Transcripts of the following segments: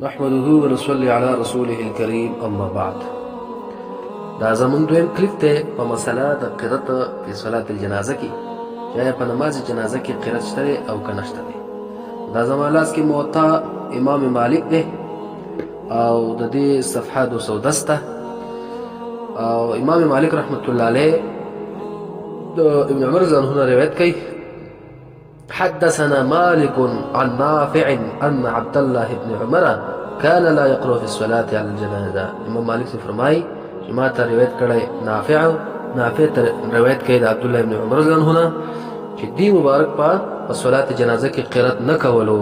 نحمده ونصلي على رسوله الكريم اما بعد. دا زمون دویم کلیپ ته په مسله د قرت په صلات الجنازه کې چې په نماز جنازه کې قرت شته او کنه شته. دا زمالاس کې موطا امام مالک ده او د دې صفحه 210 او امام مالک رحمت الله علیه د ابن عمر عنه روایت کوي: حدثنا مالك عن نافع أن عبد الله بن عمر كان لا يقرأ في الصلاة على الجنازة. امام مالک سے فرمائی چې ما ته روایت کړی نافع ته روایت کوي د عبد الله بن عمر رضی الله عنه چې دی مبارک په صلات جنازه کې قرات نه کولو،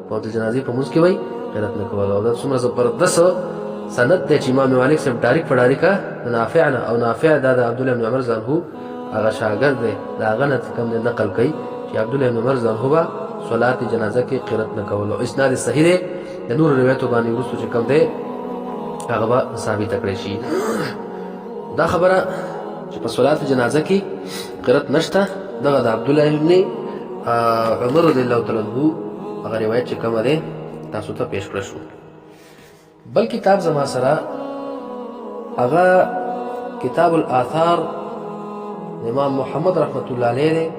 په د جنازې په منځ کې وای قرات نه کولو. دا څومره زبردست سند دی چې امام مالک صاحب ډایرک په ډایرکا نافع نه او نافع دا د عبد الله بن عمر رضی الله عنه هغه شاګرد دی، دا غنه کوم نقل کوي چې عبد الله بن عمر رضی الله عنه صلات جنازه کې قرات نه کولو. اسناد صحیح دی، د نور روایتو باندې ورسو چې کوم دی هغه به ثابت کړی شي. دا خبره چې په صلات جنازه کې قرات نشته دغه د عبد الله بن عمر رضی الله تعالی عنہ هغه روایت چې کوم دی تاسو ته پیش کړی شو. بل کتاب زما سره هغه کتاب الآثار امام محمد رحمت الله علیه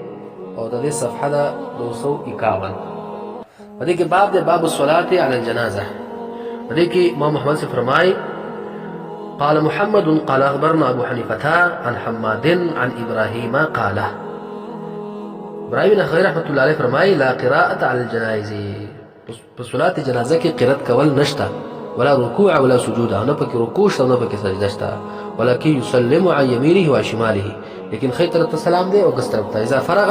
او د دې صفحه ده 251. په دې کې باب ده باب الصلاه علی الجنازه. په دې کې امام محمد سے فرمای: قال محمد قال اخبرنا ابو حنيفه عن حماد عن ابراهيم قال ابراهيم بن خير رحمت الله علیه فرمای: لا قراءه على الجنائز. په صلات جنازه کې قرات کول نشته، ولا ركوع ولا سجود، نه پکې رکوع شته نه پکې سجده شته، ولكن يسلم عن يمينه وشماله، لیکن خیر طرف ته سلام دی او ګس طرف ته اذا فرغ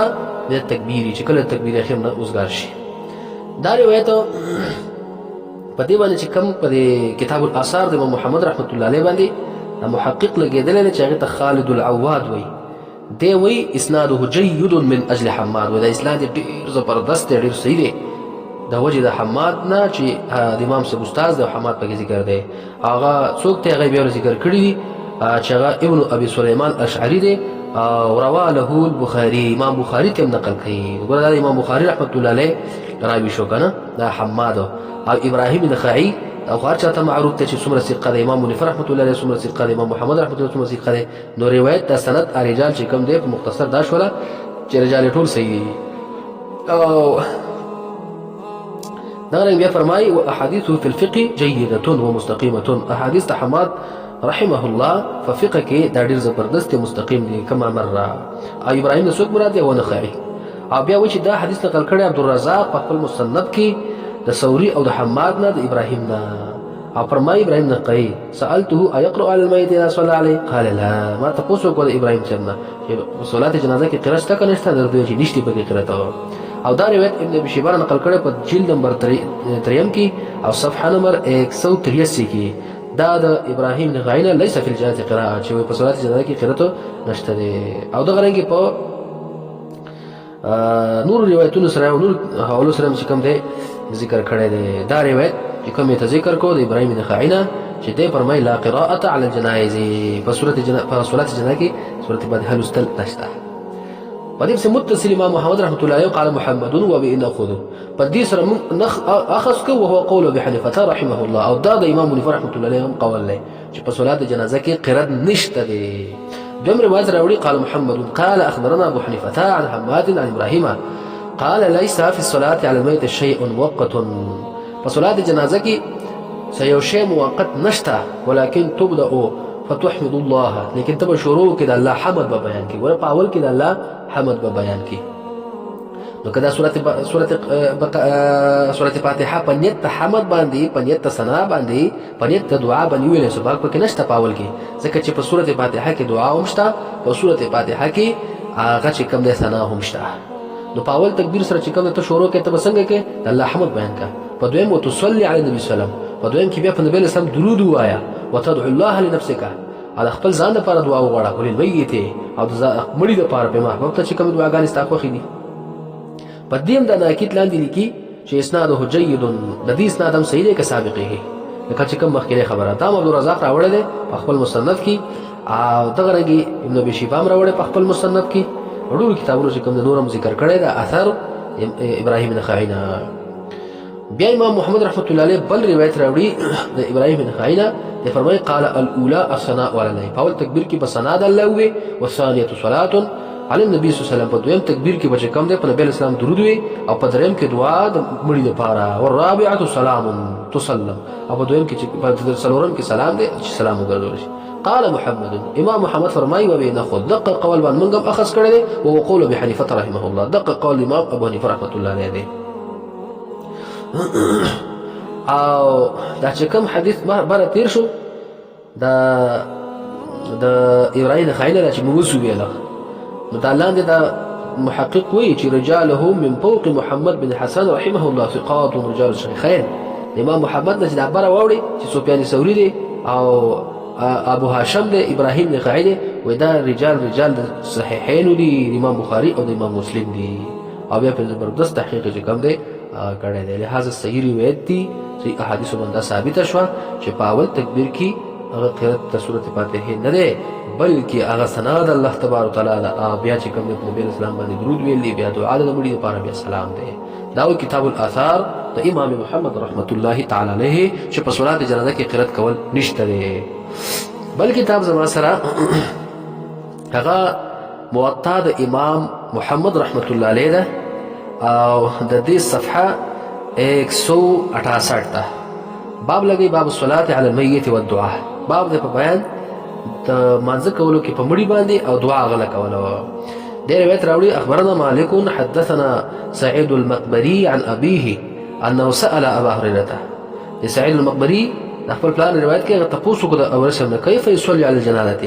من التکبیر، چې کله تکبیر اخر نه اوسګار شي. دا روایت په دې باندې چې کوم په کتاب الاثار د محمد رحمت الله علیه باندې محقق لګیدل چې هغه ته خالد العواد وای، دی وای اسناده جيد من اجل حماد، و دا اسناد ډیر زبردست ډیر صحیح دی د وجه د حماد نه چې د امام صاحب استاد د حماد په ذکر دی. هغه څوک ته هغه بیا ذکر کړی دی چې هغه ابن ابي سليمان اشعري دی او روا له البخاري، امام بخاري ته نقل کړي. وګوره دا امام بخاري رحمت الله علیه راوي شو کنه دا حماد او ابراهيم النخعي او خارج ته معروف ته چې څومره ثقه د امام منیف رحمت الله علیه، څومره ثقه د امام محمد رحمت الله څومره ثقه ده. نو روایت د سند رجال چې کوم دی په مختصر دا شوله چې رجال ټول صحیح او دغه بیا فرمای: واحاديثه في الفقه جيده ومستقيمه. احاديث حماد رحمه الله ففقه کې دا ډیر زبردست مستقیم دي کما مره. او ابراهيم نسوک مراد دی او نخعي. او بیا و چې دا حدیث نقل کړی عبدالرزاق په خپل مصنف کې د ثوري او د حماد نه د ابراهيم نه. او فرمای ابراهيم نقعي: سالته ايقرأ على الميت اذا صلى عليه؟ قال لا. ما تاسو کو د ابراهيم څنګه چې صلات جنازه کې قرات تک نشته درته چې نشته پکې قرات. او دا روایت ابن ابي شيبان نقل کړی په جلد نمبر 3 کې او صفحه نمبر 183 کې. دا د ابراهيم نغاینه ليس في الجنازه قراءه، چې په صلات جنازه کې قرات نشته دي. او دا غرنګي په نور روایتونو سره او نور حوالو سره چې کوم دی ذکر کړی دی. دا روایت چې کوم ته ذکر کو د ابراهيم نغاینه چې دی فرمای: لا قراءه على الجنائز. په صلات جنازه کې صورت باندې هلوستل نشته. پدې سره متصل امام محمد رحمت الله علیه قال محمد وبئن اخذه. پدې سره نخ اخذ کو وهو قول ابي حنيفه رحمه الله. او دا د امام منیف رحمت الله علیه قول له چې په صلات جنازه کې قرات نشته دي. دوم روایت راوړي قال محمد قال اخبرنا ابو حنيفه عن حماد عن ابراهيم قال ليس في الصلاه على الميت شيء مؤقت. په صلات جنازه کې سيو شيء مؤقت نشته، ولكن تبدا فتحمد الله، لیکن تب شروع کې د الله حمد به بیان کی، ور په اول کې د الله حمد به بیان کی. نو کدا سورۃ فاتحه په نیت حمد باندې، په نیت ثنا باندې، په نیت دعا باندې ویل سبق پکې نشته پاول کې، ځکه چې په سورۃ فاتحه کې دعا هم شته، په سورۃ فاتحه کې هغه چې کوم د ثنا هم شته. نو پاول تکبیر سره چې کوم ته شروع کې ته څنګه کې د الله حمد بیان کا. په دویم وتصلي علی النبي صلی الله علیه وسلم، په دویم کې بیا په نبی اسلام درود وایا، وتدعو الله لنفسك، على خپل ځان لپاره دعا وغواړه، ولې میت او د مړي لپاره په محبوب ته چې کوم دعاګانې ستا خوښې دي. په دې هم د ناکید لاندې لیکي چې اسناده جيد، د دې اسناد هم صحیح دی که سابقه لکه چې کوم مخکې خبره. دا عبدالرزاق راوړی دی په خپل مصنف کې، او دغه رنګې ابن ابي شيبان راوړی په خپل مصنف کې. ډېرو کتابونو چې کوم د نورم ذکر کړی دا اثر ابراهيم نخعي. بیا امام محمد رحمت الله علیه بل روایت راوړي د ابراهیم بن خاینه د فرمای قال الاولى الثناء على الله، فاول تکبیر کې بس ثنا د الله وي، والثانيه صلاه علی النبي صلی الله علیه وسلم، په دویم تکبیر کې بچ کم ده په نبی اسلام درود وي، او په دریم کې دعا د مړي لپاره، والرابعه سلام تسلم، او په دویم کې چې په څلورم کې سلام ده چې سلام وګرځول شي. قال محمد، امام محمد فرمای و به ناخذ دقه قول باندې منګم اخذ کړی دی، او قول ابي حنیفه رحمه الله، دقه قول امام ابو حنیفه رحمت الله علیه دی. او دا چې کوم حدیث بره تیر شو د ابراهیم خایله چې موږ ویله، نو دا لاندې دا محقق وی چې رجاله من فوق محمد بن حسن رحمه الله ثقات رجال الشيخين، امام محمد نه چې دا بره واوړي چې سفیان ثوری دی او ابو هاشم دی ابراهیم بن خایله، و دا رجال صحیحین دي، امام بخاری او امام مسلم دي، او بیا په زبردست تحقیق چې کوم دی کړی دی. لہذا صحیح روایت دي، صحیح احادیثو باندې ثابت شوه چې په اول تکبیر کې هغه قرات د سورۃ فاتحه نه دی، بلکې هغه ثنا د الله تبارک وتعالى بیا چې کوم نبی اسلام باندې درود ویل دی، بیا دعا د مړي لپاره بیا سلام دی. دا و کتاب الاثار د امام محمد رحمت الله تعالی علیه چې په صلات جنازه کې قرات کول نشته دی. بل کتاب زما سره هغه موطا د امام محمد رحمت الله علیه ده، او د دې صفحه 168 ده. باب لګي باب الصلاه علی المیت والدعاء، باب د په بیان د مانځ کولو کې په مړي باندې او دعا غل کولو. د روایت راوړي اخبرنا مالک حدثنا سعيد المقبري عن ابيه انه سال ابا هريره. سعيد المقبري خپل پلان روایت کې تاسو کو د اورسم کیف يصلي على الجنازه،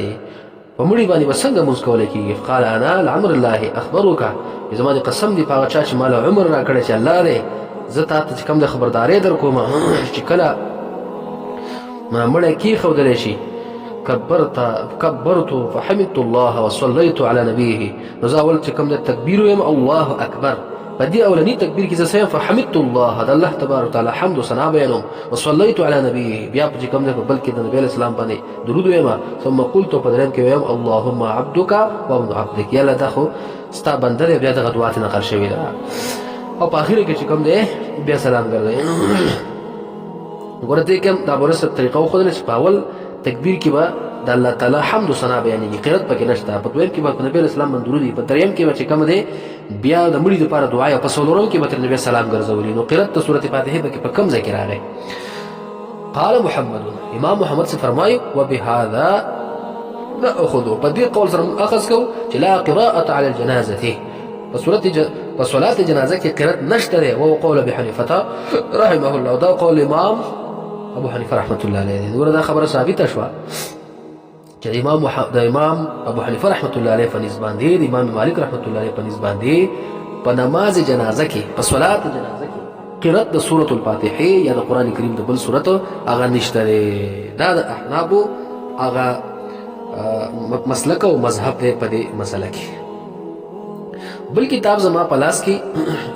په مړي باندې وسنګ موږ کولای کیږي. قال انا لعمر الله اخبرك، زما دي قسم دی پاغه چا چې مال عمر را کړی چې الله دې زتا ته کوم د خبرداري در کوم چې کله ما مړ کی خودل شي كبرت فحمدت الله وصليت على نبيه، نزاول چې کوم د تکبیر یم الله اکبر، بدي اولنی تکبیر کې زسم فحمدت الله د الله تبارک وتعالى حمد و ثنا بیانوم، وصليت على نبيه بیا په کوم د بلکې د نبی اسلام باندې درود یم، ثم قلت پدرم کې یم اللهم عبدك وابن عبدك، یلا دخو ستا بندر بیا د غدوات نقل شوی ده، او په اخر کې چې کوم دی بیا سلام ګرځي. ورته کوم دا ورسره طریقه خو نه سپاول تکبیر کې به د الله تعالی حمد و ثنا بیانېږي، قرات پکې نشته، په دویم کې به نبی اسلام باندې درود، په دریم کې به چې کوم دی بیا د مړي لپاره دعا، او په څلورم کې به تر نبی سلام ګرځولي. نو قرات د سورۃ فاتحه په کم ځای کې راغی. قال محمد، امام محمد سے فرمایي وبهذا ناخذ، په دې قول سره اخذ کو چې لا قراءه على الجنازه، په صلات جنازه کې قرات نشته دی، او قول ابي حنیفه رحمه الله، دا قول امام ابو حنیفه رحمت الله علیه. دا خبره ثابته شوه چې امام ابو حنیفه رحمت الله علیه په نسبت باندې د امام مالک رحمت الله علیه په نسبت باندې په نماز جنازه کې په صلات جنازه کې قرات د سورۃ الفاتحه یا د قران کریم د بل سورۃ هغه نشته دی. دا د احناف هغه مسلک او مذهب دی په دې مسله کې. بل کتاب زما پلاس کې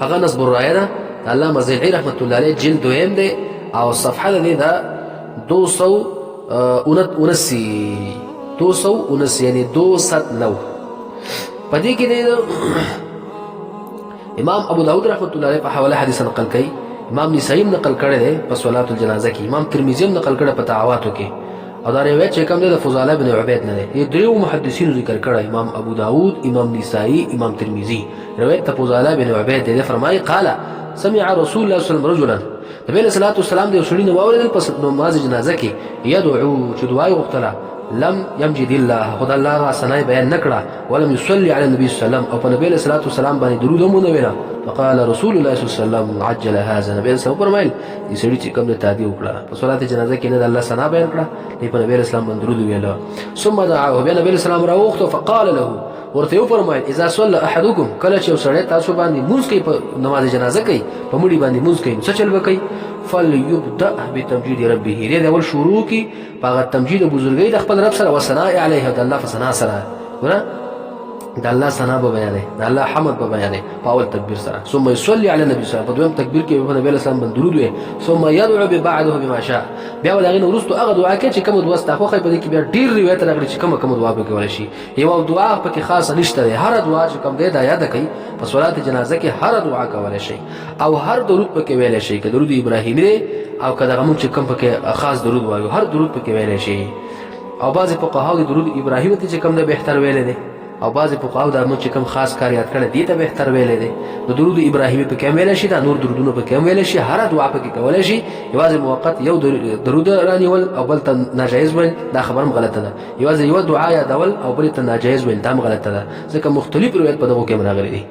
هغه نصب الرایه ده، علامه زیدی رحمت الله علیه جلد دویم دی، او صفحه ده دا 279 یعنی 209. پدې کې د امام ابو داود رحمت الله علیه په حواله حدیث نقل کړي، امام نسائی نقل کړي ده په صلات الجنازه کې، امام ترمذی نقل کړي په دعواتو کې، او دا روایت چې کوم ده د فضاله بن عبید نه ده. دې دریو محدثینو ذکر کړي، امام ابو داود، امام نسائی، امام ترمذی. روایت د فضاله بن عبید ده فرمایي قال سمع رسول الله صلی الله علیه وسلم رجلا، نبی صلی الله علیه وسلم د شړې نو اورېدل په نماز جنازه کې يدعو چې دعا وغوښتله، لم يمجد الله، خدای الله را ثنا بیان نکړه، ولم يصلي على النبي صلی الله علیه وسلم، او په نبی صلی الله علیه وسلم باندې درود هم نه ویلا. فقال رسول الله صلی الله علیه وسلم عجل هذا، نبی صلی الله علیه وسلم فرمایل دې سړي چې کوم د تادی وکړه په صلات جنازه کې نه د الله ثنا بیان کړه، نه په نبی اسلام باندې درود ویلا. ثم دعاه، بیا نبی اسلام راوغته فقال له، ورته یو فرمایل اذا صلى احدكم، کله چې سړی تاسو باندې مونږ کوي په نماز جنازه کوي، په مړي باندې مونږ کوي، څه چل وکي؟ فليبدا بتمجيد ربه، دې اول شروع کی په تمجید بزرګۍ د خپل رب سره، وثناء علیه د الله فثنا سره. ګوره د الله ثنا به بیانې د الله حمد به بیانې په اول تکبیر سره ثم يصلي على النبي صلی الله علیه وسلم په دویم تکبیر کې په نبی اسلام باندې درود وي ثم يدعو ببعده بما شاء بیا ولغې نو ورستو هغه دعا کې چې کوم دعا ستاسو خو په دې کې بیا ډیر روایت راغلي چې کوم دعا به کول شي یو دعا په کې خاصه نشته هر دعا چې کوم دې دا یاد کړئ په صلات جنازه کې هر دعا کول شي او هر درود په کې ویل شي که درود ابراهیمی او که دغه مونږ چې کوم په کې خاص درود وایو هر درود په کې ویل شي او بعض فقها د درود ابراهیمی ته چې کوم د بهتر ویل دي او بعض فقها د مونږ چې کوم خاص کار یاد کړل دي ته بهتر ویل دي د درود ابراهیمی په کې ویل شي دا نور درودونه په کې ویل شي هر دعا په کې کول شي یوازې موقت یو درود رانیول او بل ته ناجایز ویل دا خبرم غلطه ده یوازې یو دعا یادول او بل ته ناجایز ویل دا غلطه ده ځکه مختلف روایت په دغه کې راغلي دي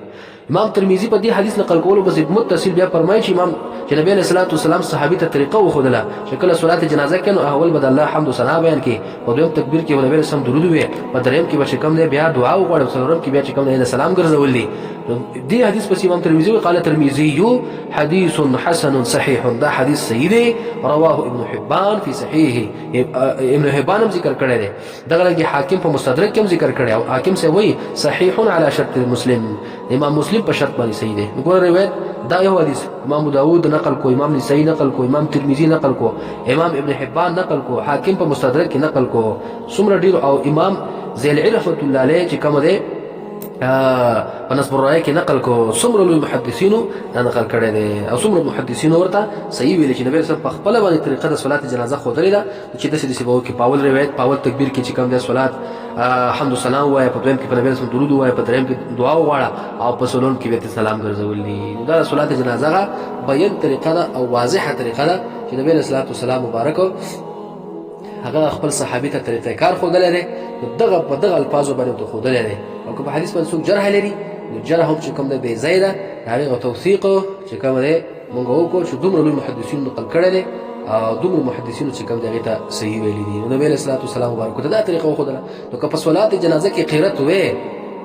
امام ترمذی په دې حدیث نقل کولو بس متصل بیا فرمایي چې امام چې نبی علیہ الصلوۃ والسلام صحابي ته طریقه وښودله چې کله صلات جنازه کینو اول بد الله حمد و ثنا بیان کی په دویم تکبیر کې نبی رسول درود وي په دریم کې چې کوم دی بیا دعا وغواړو څلورم کې بیا چې کوم دی سلام ګرځول دي دې حدیث پس امام ترمذی قال ترمذی حدیث حسن صحیح دا حدیث صحیح دی رواه ابن حبان فی صحیحه ابن حبان هم ذکر کړی دی دغه کې حاکم په مستدرک کې هم ذکر کړی او حاکم سے وایي صحیح علی شرط مسلم امام مسلم په شرط باندې صحیح دی وګوره روایت دا یو حدیث امام داوود نقل کو امام نسائی نقل کو امام ترمذی نقل کو امام ابن حبان نقل کو حاکم په مستدرک کې نقل کو څومره ډیر او امام ذیل رحمت الله علیه چې کوم دی په نسب الرای کې نقل کو څومره لوی محدثینو نقل کړی دی او څومره محدثینو ورته صحیح ویل چې نبی رسول په خپل باندې طریقه د صلات جنازه خو درې ده چې د سې سبو کې پاول روایت پاول تکبیر کې چې کوم دی صلات حمد و ثنا وای په دویم کې په نبی رسول درود وای په دریم کې دعا وغواړه او په سلام کې به سلام ګرځول دي دا صلات جنازه بیان طریقه ده او واضحه طریقه ده چې نبی رسول الله مبارک هغه خپل صحابي ته طریقه کار خو دلته دغه په دغه الفاظو باندې خو دلته او که په حدیث باندې څوک جرح لري نو جرح هم چې کوم د بے زیده هغه توثیق چې کوم دی مونږ وکړو چې دومره لوی محدثین نقل کړل او دومره محدثینو چې کوم دغه ته صحیح ویلي دي نو نبی صلی الله علیه وسلم مبارک ته دا طریقه خو دله نو که په صلات جنازه کې قرات وې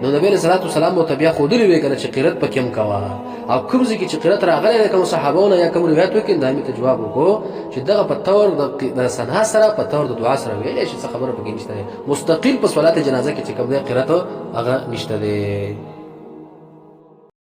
نو نبی صلی الله علیه وسلم او تبیا خو دلی وی کنه چې قرات پکې هم کوا او کوم ځکه چې قرات راغله کوم صحابهونه یا کوم روایت وکړي دا می ته جواب وکړو چې دغه په تور د سنا سره په تور د دعا سره ویلې شي څه خبره پکې نشته مستقل په صلات جنازه کې چې کوم د قرات هغه نشته دی